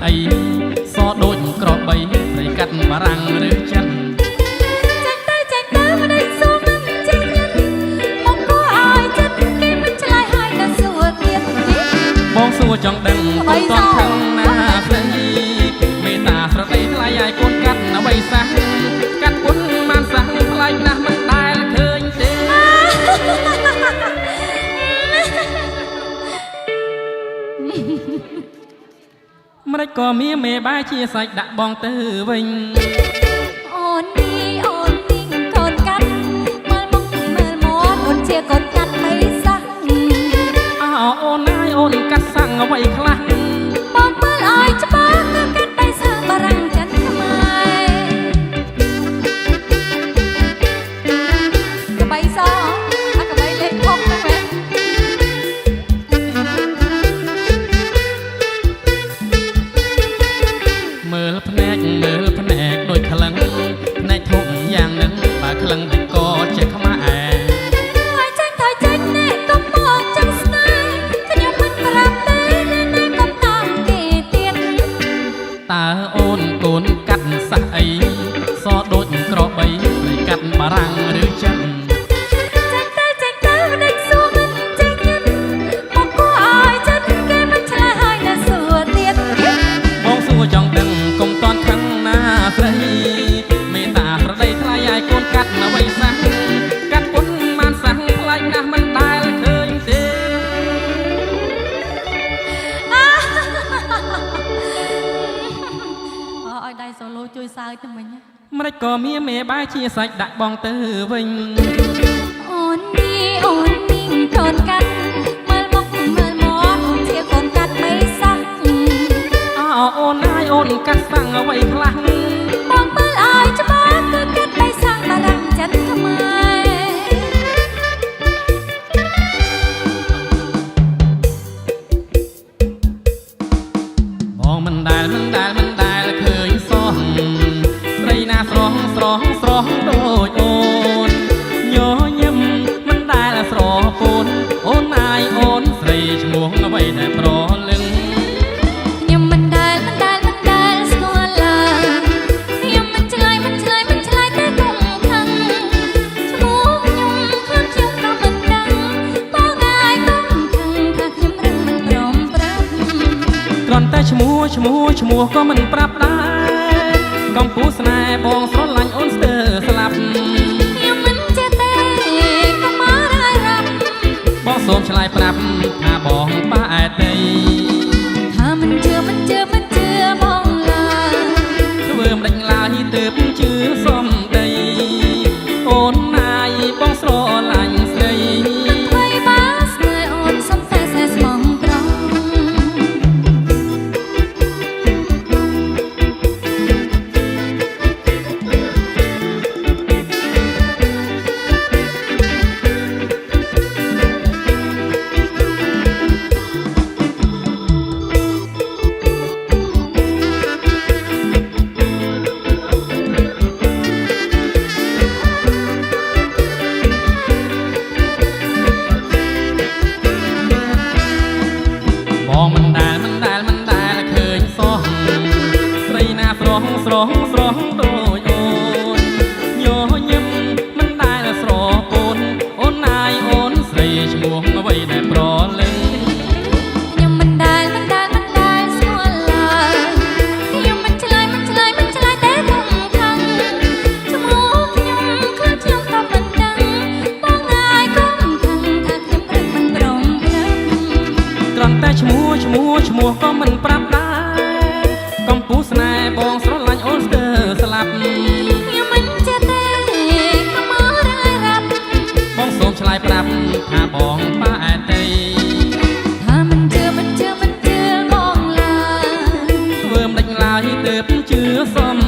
អីសដូចក្របីព្រៃកាត់បារាំងឬចិនចាញ់ទៅមិនដេញសួរមិនចេះមកគួរឲ្យចិត្តគេមិនឆ្លើយហើយដល់សួរទៀតបងសួរចង់ដឹងមិនតន់ខឹងណាស្រីមេតាស្រដីថ្លៃឲ្យកូនកាត់អ្វីសោះកាត់គុណបានសោះថ្លៃណាស់មិនដែលឃើញទេម្ដេចក៏មានមេបាយជាសាច់ដាក់បងទៅវិញអូននេះកូនកាត់មើលមុខមើលមាត់អូនជាកូនកាត់មិនសោះអូនហើយអូនកាត់សាំងអ្វីខ្លះបងមើលឲ្យច្បាស់គឺកាត់ដោយសារបារាំងចិនខ្មែរកបៃសអាកបៃលេខ6ហ្នឹងមែនមើលភ្នែកដូចក្លឹងភ្នែកធំយ៉ាងនឹងបើក្លឹងតិចក៏ជាខ្មែរហើយចាញ់នេះកុំមកចឹងស្នេហ៍ខ្ញុំមិនប្រាប់ទេណាកុំតាមគេទៀតតើអូនកូនកាត់សះអីសដូចក្របីព្រៃកាត់បារាំងឬចិនចាញ់ទៅមិនដេញសួរមិនចេះញឹកមកគួរឲ្យចិត្តគេមិនឆ្លើយហើយដល់សួរទៀតបងសួរចង់ដឹងកុំតន់ខឹងណាស្រីមេតាប្រដីថ្លៃឲ្យកូនកាត់អ្វីសោះកាត់ពុនបានសោះថ្លៃណាស់មិនដែលឃើញទេឲ្យដៃសូឡូជួយសើចទៅមិញម្ដេចក៏មានមេបាយជាសាច់ដាក់បងទៅវិញអូននេះកូនកាត់មើលមុខមើលមាត់អូនជាកូនកាត់មិនសោះអូនហើយអូនកាត់សាំងអ្វីខ្លះបងមើលឲ្យច្បាស់គឺកាត់ដោយសារបារាំងចិនខ្មែរបងមិនដែលឃើញសោះស្រីណាស្រស់ដូចអូនញញឹមមិនដែលស្រពូនអូនអាយអូនស្រីឈ្មោះអ្វីដែលប្រលឹងខ្ញុំមិនដែលស្គាល់ឡើយខ្ញុំមិនឆ្លើយតែកុំខឹងឈ្មោះខ្ញុំក៏មិនដឹងបងអាយកុំខឹងថាខ្ញុំរឹងមិនព្រមប្រាប់គ្រាន់តែឈ្មោះក៏មិនប្រាប់ដែរកំពូស្នេហ៍បងស្រឡាញ់អូនស្ទើរស្លាប់ខ្ញុំមិនចេះទេកុំមករាយរាប់បងសូមឆ្លើយប្រាប់ថាបងប៉ាអែតីថាមិនជឿបងឡើយធ្វើមិនដេញឡើយទើបជឿសំដីអូនណាយបងស្រឡាញ់ស្រីអ្វីបានស្នេហ៍អូនសំតែសែស្មងត្រង់បងមិនដែលឃើញសោះស្រីណាស្រស់ដូចអូនញញឹមមិនដែលស្រពូនអូនណាយអូនស្រីឈ្មោះអ្វីដែលប្រលឹងខ្ញុំមិនដែលស្គាល់ឡើយខ្ញុំមិនឆ្លើយតែកុំខឹងឈ្មោះខ្ញុំក៏មិនដឹងបងអាយកុំខឹងថាខ្ញុំរឹងមិនព្រមគ្រាន់តែឈ្មោះក៏មិនប្រាប់ដែរកំពូស្នេហ៍បងស្រឡាញ់អូនស្ទើរស្លាប់ខ្ញុំមិនចេះទេកុំមករាយរាប់បងសូមឆ្លើយប្រាប់ថាបងប៉ាអែតីថាមិនជឿបងឡើយធ្វើមិនដេញឡើយទើបជឿសំ